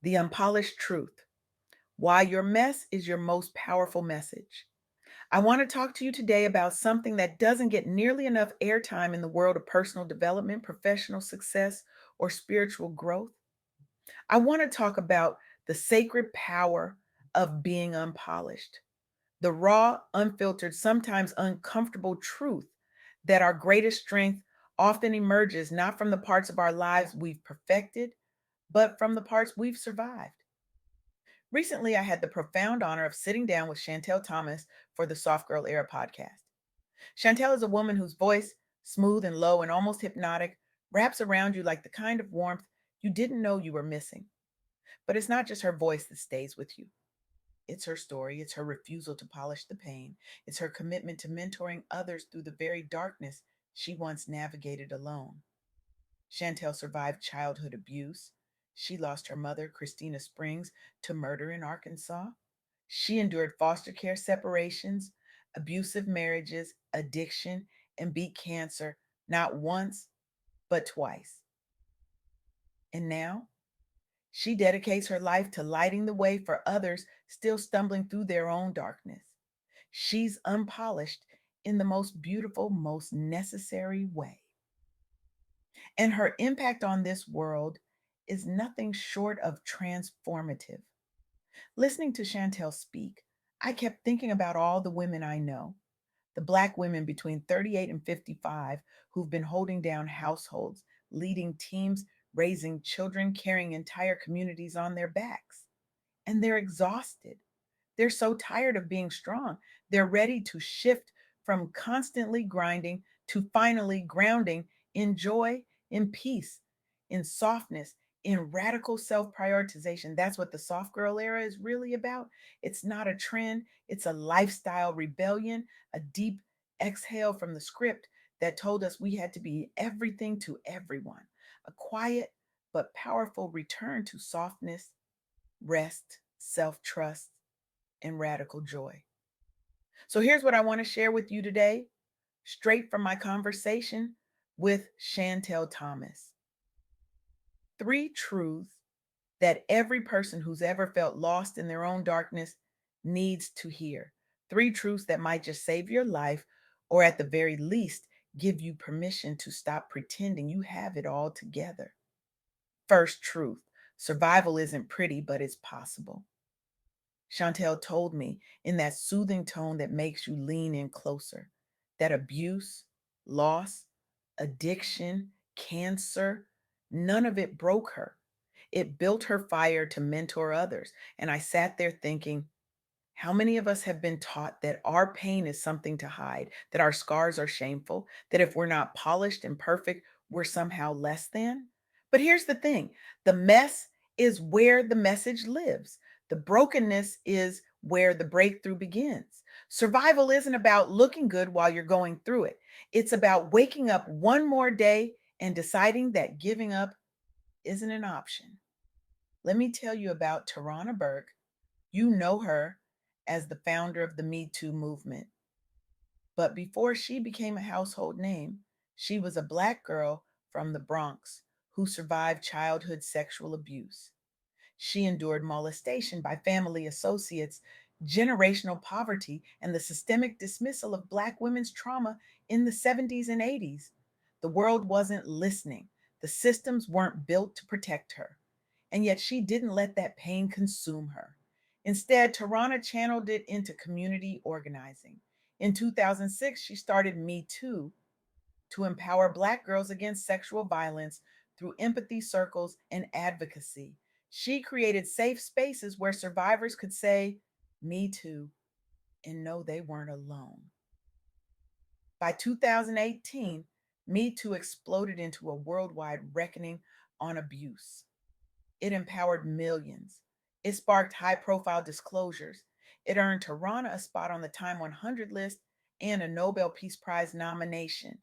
The Unpolished Truth: Why Your Mess is Your Most Powerful Message. I want to talk to you today about something that doesn't get nearly enough airtime in the world of personal development, professional success, or spiritual growth. I want to talk about the sacred power of being unpolished, the raw, unfiltered, sometimes uncomfortable truth that our greatest strength often emerges not from the parts of our lives we've perfected, but from the parts we've survived. Recently, I had the profound honor of sitting down with Chantelle Thomas for the Soft Girl Era podcast. Chantelle is a woman whose voice, smooth and low and almost hypnotic, wraps around you like the kind of warmth you didn't know you were missing. But it's not just her voice that stays with you. It's her story, it's her refusal to polish the pain, it's her commitment to mentoring others through the very darkness she once navigated alone. Chantelle survived childhood abuse. She lost her mother, Christina Springs, to murder in Arkansas. She endured foster care separations, abusive marriages, addiction, and beat cancer not once, but twice. And now she dedicates her life to lighting the way for others still stumbling through their own darkness. She's unpolished in the most beautiful, most necessary way. And her impact on this world is nothing short of transformative. Listening to Chantel speak, I kept thinking about all the women I know, the Black women between 38 and 55 who've been holding down households, leading teams, raising children, carrying entire communities on their backs. And they're exhausted. They're so tired of being strong. They're ready to shift from constantly grinding to finally grounding in joy, in peace, in softness, in radical self prioritization. That's what the soft girl era is really about. It's not a trend, it's a lifestyle rebellion, a deep exhale from the script that told us we had to be everything to everyone. A quiet but powerful return to softness, rest, self trust, and radical joy. So here's what I want to share with you today, straight from my conversation with Chantelle Thomas. Three truths that every person who's ever felt lost in their own darkness needs to hear. Three truths that might just save your life, or at the very least, give you permission to stop pretending you have it all together. First truth: survival isn't pretty, but it's possible. Chantel told me in that soothing tone that makes you lean in closer that abuse, loss, addiction, cancer, none of it broke her. It built her fire to mentor others. And I sat there thinking, how many of us have been taught that our pain is something to hide, that our scars are shameful, that if we're not polished and perfect, we're somehow less than? But here's the thing: the mess is where the message lives, the brokenness is where the breakthrough begins. Survival isn't about looking good while you're going through it, it's about waking up one more day and deciding that giving up isn't an option. Let me tell you about Tarana Burke. You know her as the founder of the Me Too movement. But before she became a household name, she was a Black girl from the Bronx who survived childhood sexual abuse. She endured molestation by family associates, generational poverty, and the systemic dismissal of Black women's trauma in the 70s and 80s. The world wasn't listening. The systems weren't built to protect her. And yet she didn't let that pain consume her. Instead, Tarana channeled it into community organizing. In 2006, she started Me Too to empower Black girls against sexual violence through empathy circles and advocacy. She created safe spaces where survivors could say, Me too, and know they weren't alone. By 2018, Me Too exploded into a worldwide reckoning on abuse. It empowered millions. It sparked high profile disclosures. It earned Tarana a spot on the Time 100 list and a Nobel Peace Prize nomination.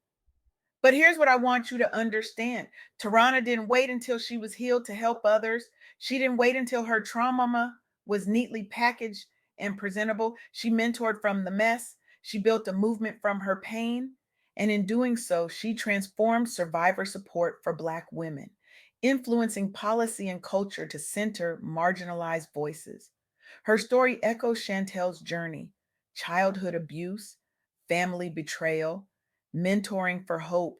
But here's what I want you to understand: Tarana didn't wait until she was healed to help others. She didn't wait until her trauma was neatly packaged and presentable. She mentored from the mess. She built a movement from her pain. And in doing so, she transformed survivor support for Black women. influencing policy and culture to center marginalized voices. Her story echoes Chantel's journey: childhood abuse, family betrayal, mentoring for hope.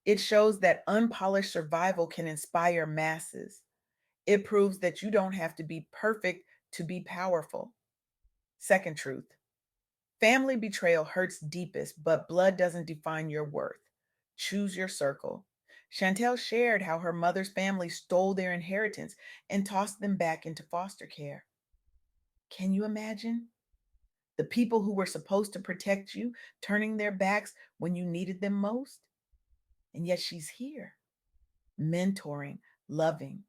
It shows that unpolished survival can inspire masses. It proves that you don't have to be perfect to be powerful. Second truth: family betrayal hurts deepest, but blood doesn't define your worth. Choose your circle. Chantel shared how her mother's family stole their inheritance and tossed them back into foster care. Can you imagine? The people who were supposed to protect you turning their backs when you needed them most? And yet she's here, mentoring, loving,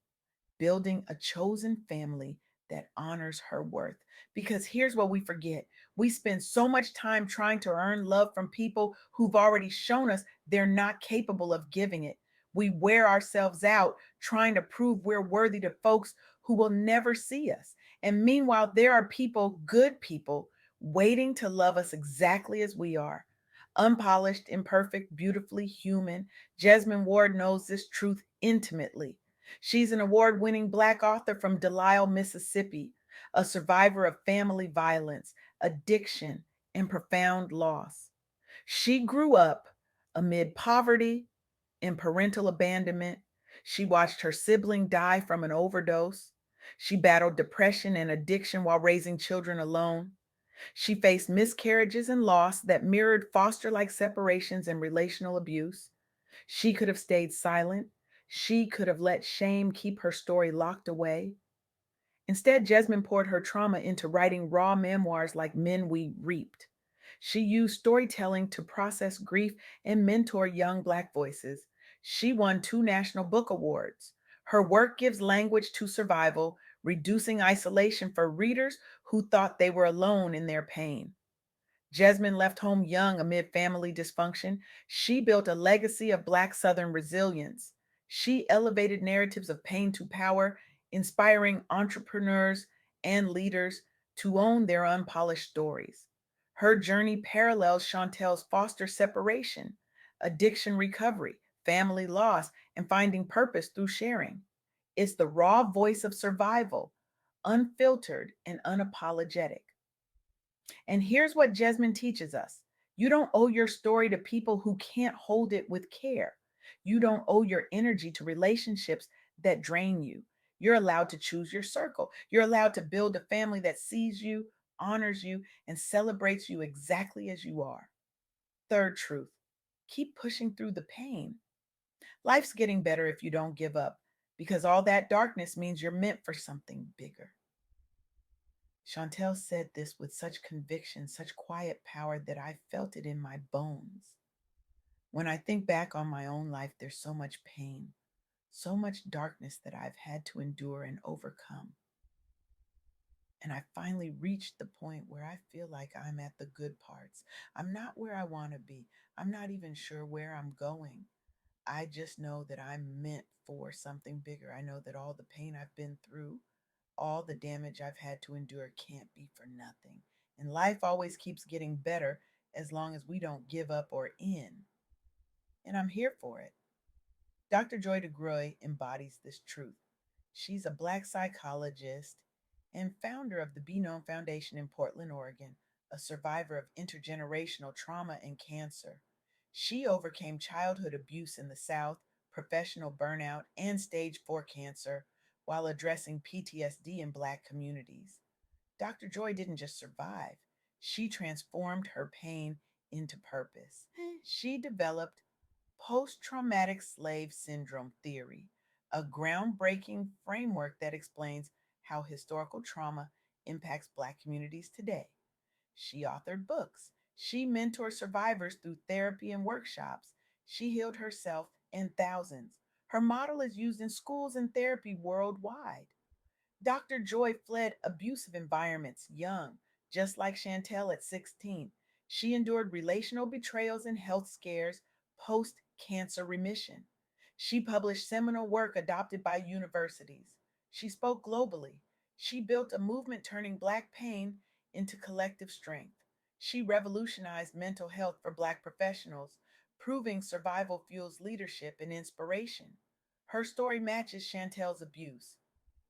building a chosen family that honors her worth. Because here's what we forget: we spend so much time trying to earn love from people who've already shown us they're not capable of giving it. We wear ourselves out trying to prove we're worthy to folks who will never see us. And meanwhile, there are people, good people, waiting to love us exactly as we are. Unpolished, imperfect, beautifully human, Jasmine Ward knows this truth intimately. She's an award winning Black author from Delisle, Mississippi, a survivor of family violence, addiction, and profound loss. She grew up amid poverty and parental abandonment. She watched her sibling die from an overdose. She battled depression and addiction while raising children alone. She faced miscarriages and loss that mirrored foster like separations and relational abuse. She could have stayed silent. She could have let shame keep her story locked away. Instead, Jasmine poured her trauma into writing raw memoirs like Men We Reaped. She used storytelling to process grief and mentor young Black voices. She won 2 National Book Awards. Her work gives language to survival, reducing isolation for readers who thought they were alone in their pain. Jasmine left home young amid family dysfunction. She built a legacy of Black Southern resilience. She elevated narratives of pain to power, inspiring entrepreneurs and leaders to own their unpolished stories. Her journey parallels Chantel's foster separation, addiction recovery, family loss, and finding purpose through sharing. It's the raw voice of survival, unfiltered and unapologetic. And here's what Jasmine teaches us: you don't owe your story to people who can't hold it with care. You don't owe your energy to relationships that drain you. You're allowed to choose your circle. You're allowed to build a family that sees you, honors you, and celebrates you exactly as you are. Third truth: keep pushing through the pain. Life's getting better if you don't give up, because all that darkness means you're meant for something bigger. Chantel said this with such conviction, such quiet power that I felt it in my bones. When I think back on my own life, there's so much pain, so much darkness that I've had to endure and overcome. And I finally reached the point where I feel like I'm at the good parts. I'm not where I want to be. I'm not even sure where I'm going. I just know that I'm meant for something bigger. I know that all the pain I've been through, all the damage I've had to endure can't be for nothing. And life always keeps getting better as long as we don't give up or end. And I'm here for it. Dr. Joy DeGroy embodies this truth. She's a Black psychologist and founder of the Be Known Foundation in Portland, Oregon, a survivor of intergenerational trauma and cancer. She overcame childhood abuse in the South, professional burnout, and stage 4 cancer while addressing PTSD in Black communities. Dr. Joy didn't just survive, she transformed her pain into purpose. She developed post traumatic slave syndrome theory, a groundbreaking framework that explains how historical trauma impacts Black communities today. She authored books. She mentored survivors through therapy and workshops. She healed herself and thousands. Her model is used in schools and therapy worldwide. Dr. Joy fled abusive environments young, just like Chantel at 16. She endured relational betrayals and health scares post cancer remission. She published seminal work adopted by universities. She spoke globally. She built a movement turning Black pain into collective strength. She revolutionized mental health for Black professionals, proving survival fuels leadership and inspiration. Her story matches Chantel's abuse: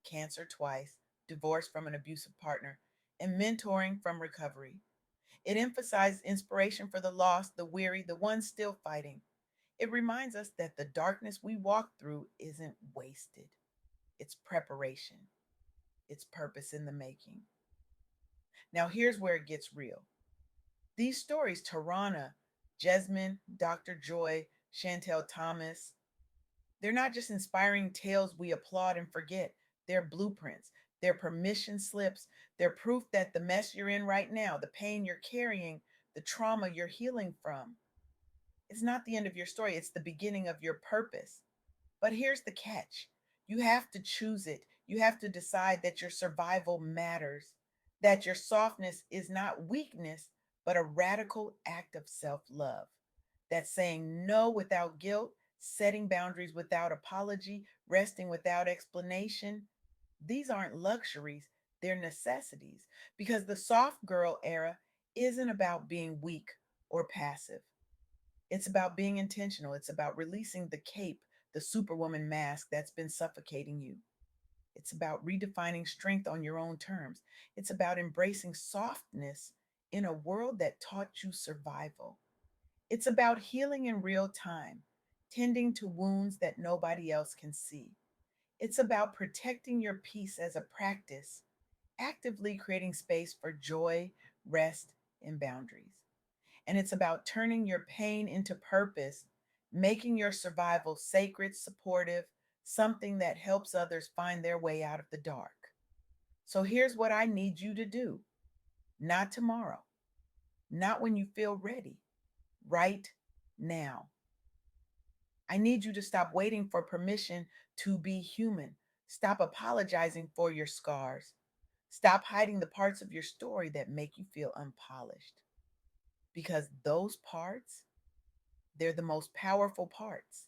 cancer twice, divorce from an abusive partner, and mentoring from recovery. It emphasizes inspiration for the lost, the weary, the ones still fighting. It reminds us that the darkness we walk through isn't wasted. It's preparation, it's purpose in the making. Now, here's where it gets real. These stories, Tarana, Jasmine, Dr. Joy, Chantelle Thomas, they're not just inspiring tales we applaud and forget. They're blueprints, they're permission slips, they're proof that the mess you're in right now, the pain you're carrying, the trauma you're healing from, it's not the end of your story, it's the beginning of your purpose. But here's the catch: you have to choose it. You have to decide that your survival matters, that your softness is not weakness, but a radical act of self love. That's saying no without guilt, setting boundaries without apology, resting without explanation. These aren't luxuries, they're necessities, because the soft girl era isn't about being weak or passive. It's about being intentional. It's about releasing the cape, the superwoman mask that's been suffocating you. It's about redefining strength on your own terms. It's about embracing softness in a world that taught you survival. It's about healing in real time, tending to wounds that nobody else can see. It's about protecting your peace as a practice, actively creating space for joy, rest, and boundaries. And it's about turning your pain into purpose, making your survival sacred, supportive, something that helps others find their way out of the dark. So here's what I need you to do: not tomorrow, not when you feel ready, right now. I need you to stop waiting for permission to be human. Stop apologizing for your scars. Stop hiding the parts of your story that make you feel unpolished. Because those parts, they're the most powerful parts.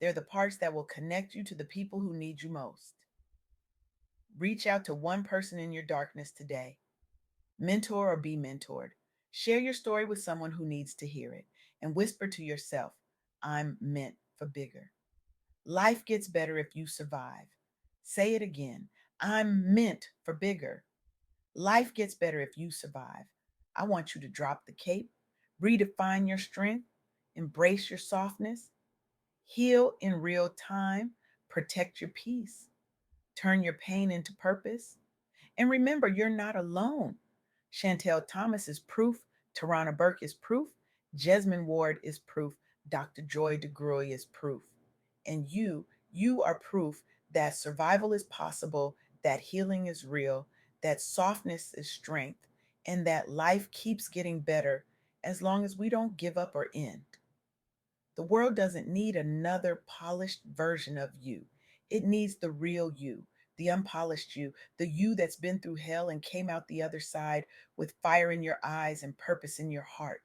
They're the parts that will connect you to the people who need you most. Reach out to one person in your darkness today. Mentor or be mentored. Share your story with someone who needs to hear it, and whisper to yourself, I'm meant for bigger. Life gets better if you survive. Say it again: I'm meant for bigger. Life gets better if you survive. I want you to drop the cape, redefine your strength, embrace your softness, heal in real time, protect your peace, turn your pain into purpose. And remember, you're not alone. Chantelle Thomas is proof, Tarana Burke is proof, Jesmyn Ward is proof, Dr. Joy DeGruy is proof. And you are proof that survival is possible, that healing is real, that softness is strength, and that life keeps getting better as long as we don't give up or end. The world doesn't need another polished version of you. It needs the real you, the unpolished you, the you that's been through hell and came out the other side with fire in your eyes and purpose in your heart.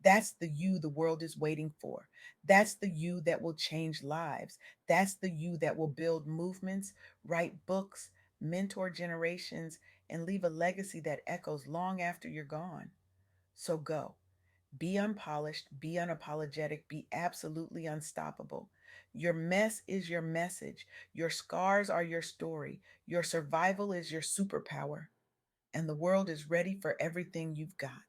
That's the you the world is waiting for. That's the you that will change lives. That's the you that will build movements, write books, mentor generations, and leave a legacy that echoes long after you're gone. So go. Be unpolished, be unapologetic, be absolutely unstoppable. Your mess is your message. Your scars are your story. Your survival is your superpower. And the world is ready for everything you've got.